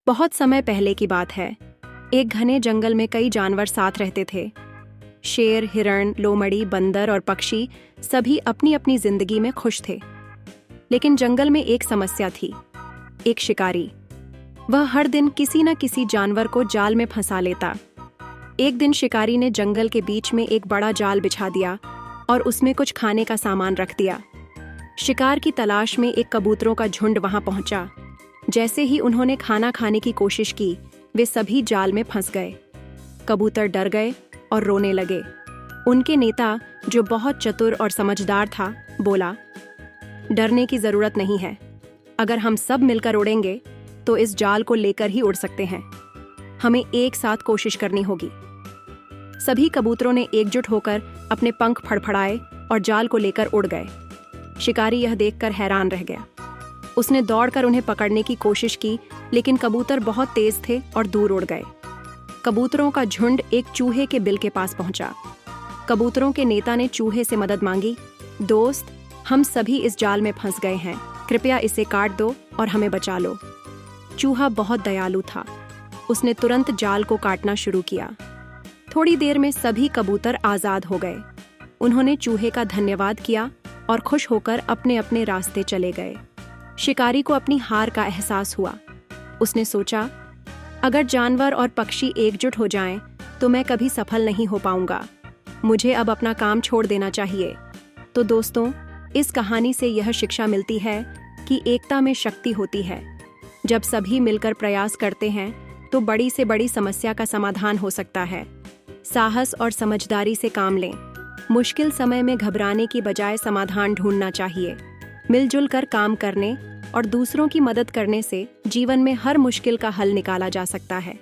बहुत समय पहले की बात है। एक घने जंगल में कई जानवर साथ रहते थे। शेर, हिरण, लोमड़ी, बंदर और पक्षी सभी अपनी अपनी जिंदगी में खुश थे। लेकिन जंगल में एक समस्या थी। एक शिकारी। वह हर दिन किसी न किसी जानवर को जाल में फंसा लेता। एक दिन शिकारी ने जंगल के बीच में एक बड़ा जाल बिछा दिया और उसमें कुछ खाने का सामान रख दिया। शिकार की तलाश में एक कबूतरों का झुंड वहां पहुंचा। जैसे ही उन्होंने खाना खाने की कोशिश की, वे सभी जाल में फंस गए। कबूतर डर गए और रोने लगे। उनके नेता, जो बहुत चतुर और समझदार था, बोला, डरने की जरूरत नहीं है। अगर हम सब मिलकर उड़ेंगे तो इस जाल को लेकर ही उड़ सकते हैं। हमें एक साथ कोशिश करनी होगी। सभी कबूतरों ने एकजुट होकर अपने पंख फड़फड़ाए और जाल को लेकर उड़ गए। शिकारी यह देखकर हैरान रह गया। उसने दौड़कर उन्हें पकड़ने की कोशिश की, लेकिन कबूतर बहुत तेज थे और दूर उड़ गए। कबूतरों का झुंड एक चूहे के बिल के पास पहुंचा। कबूतरों के नेता ने चूहे से मदद मांगी। दोस्त, हम सभी इस जाल में फंस गए हैं। कृपया इसे काट दो और हमें बचा लो। चूहा बहुत दयालु था। उसने तुरंत जाल को काटना शुरू किया। थोड़ी देर में सभी कबूतर आजाद हो गए। उन्होंने चूहे का धन्यवाद किया और खुश होकर अपने अपने रास्ते चले गए। शिकारी को अपनी हार का एहसास हुआ। उसने सोचा, अगर जानवर और पक्षी एकजुट हो जाएं, तो मैं कभी सफल नहीं हो पाऊंगा। मुझे अब अपना काम छोड़ देना चाहिए। तो दोस्तों, इस कहानी से यह शिक्षा मिलती है कि एकता में शक्ति होती है। जब सभी मिलकर प्रयास करते हैं तो बड़ी से बड़ी समस्या का समाधान हो सकता है। साहस और समझदारी से काम लें। मुश्किल समय में घबराने की बजाय समाधान ढूंढना चाहिए। मिलजुल कर काम करने और दूसरों की मदद करने से जीवन में हर मुश्किल का हल निकाला जा सकता है।